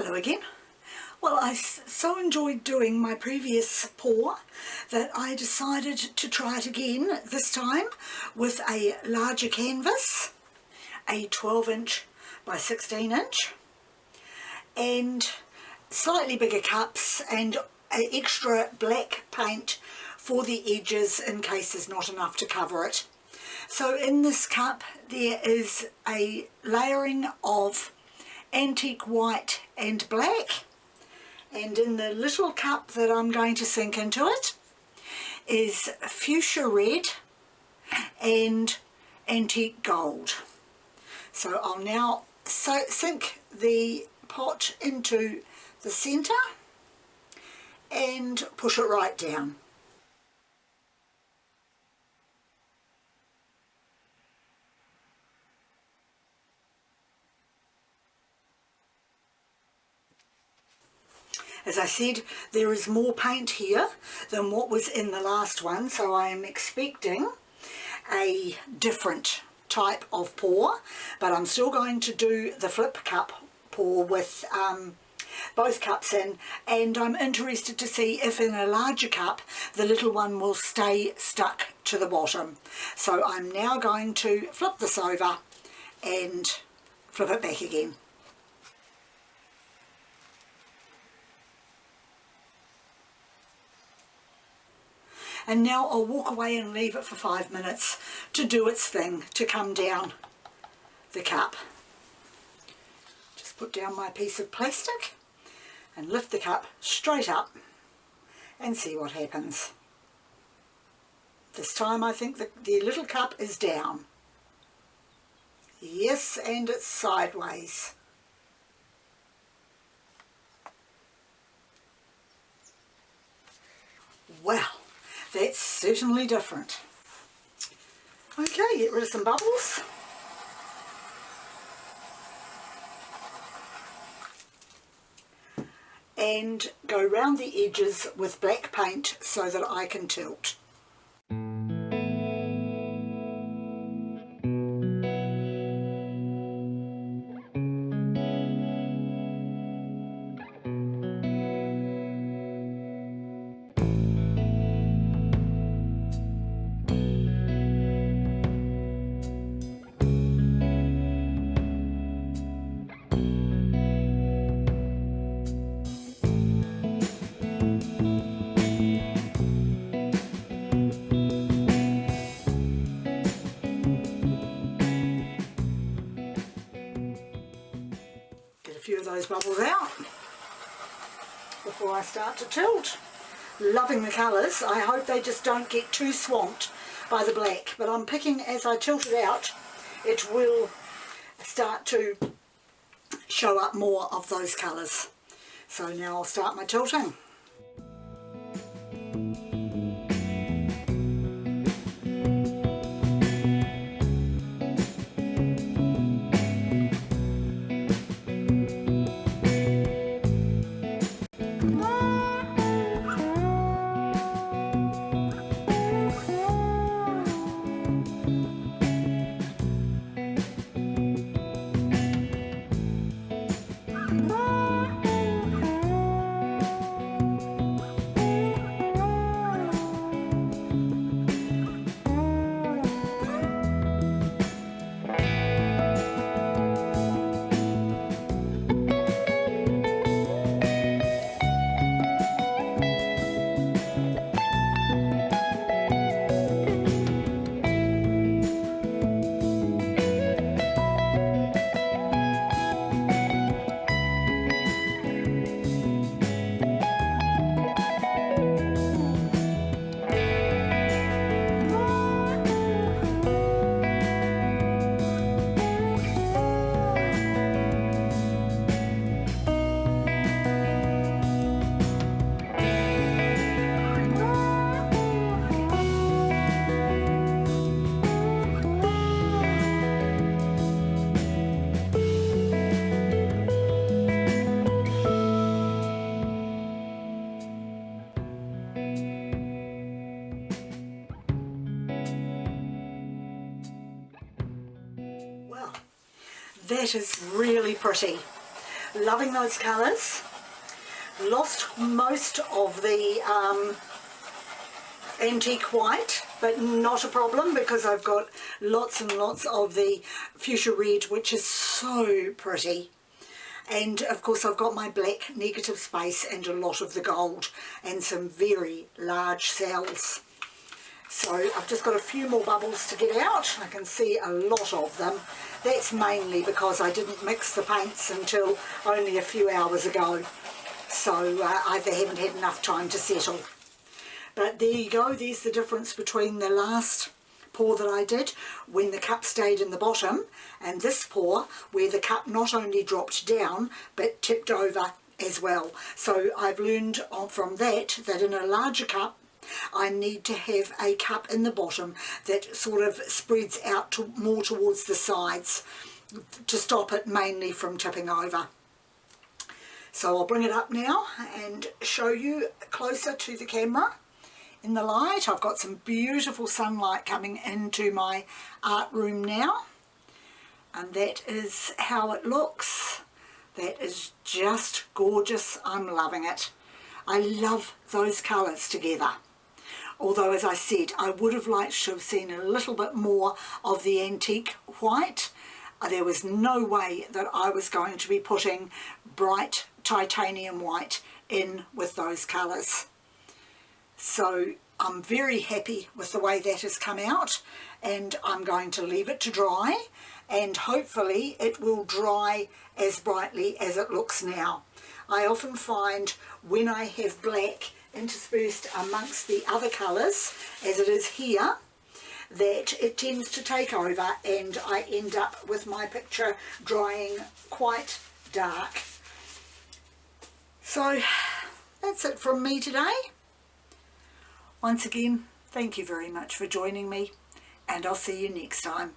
Hello again. Well, I so enjoyed doing my previous pour that I decided to try it again, this time with a larger canvas, a 12-inch by 16-inch, and slightly bigger cups and extra black paint for the edges in case there's not enough to cover it. So in this cup there is a layering of antique white and black, and in the little cup that I'm going to sink into it is fuchsia red and antique gold. So I'll now sink the pot into the centre and push it right down. As I said, there is more paint here than what was in the last one, so I am expecting a different type of pour, but I'm still going to do the flip cup pour with both cups in, and I'm interested to see if in a larger cup the little one will stay stuck to the bottom. So I'm now going to flip this over and flip it back again. And now I'll walk away and leave it for 5 minutes to do its thing, to come down the cup. Just put down my piece of plastic and lift the cup straight up and see what happens. This time I think the little cup is down. Yes, and it's sideways. Well, that's certainly different. Okay, get rid of some bubbles. And go round the edges with black paint so that I can tilt. Few of those bubbles out before I start to tilt. Loving the colours. I hope they just don't get too swamped by the black, but I'm picking, as I tilt it out, it will start to show up more of those colours. So now I'll start my tilting. That is really pretty. Loving those colours. Lost most of the antique white, but not a problem because I've got lots and lots of the fuchsia red, which is so pretty. And of course I've got my black negative space and a lot of the gold and some very large cells. So I've just got a few more bubbles to get out. I can see a lot of them. That's mainly because I didn't mix the paints until only a few hours ago. So I haven't had enough time to settle. But there you go, there's the difference between the last pour that I did when the cup stayed in the bottom and this pour where the cup not only dropped down but tipped over as well. So I've learned from that in a larger cup I need to have a cup in the bottom that sort of spreads out more towards the sides to stop it mainly from tipping over. So I'll bring it up now and show you closer to the camera. In the light, I've got some beautiful sunlight coming into my art room now, and that is how it looks. That is just gorgeous. I'm loving it. I love those colours together. Although, as I said, I would have liked to have seen a little bit more of the antique white. There was no way that I was going to be putting bright titanium white in with those colours. So I'm very happy with the way that has come out, and I'm going to leave it to dry, and hopefully it will dry as brightly as it looks now. I often find when I have black interspersed amongst the other colours, as it is here, that it tends to take over and I end up with my picture drying quite dark. So that's it from me today. Once again, thank you very much for joining me, and I'll see you next time.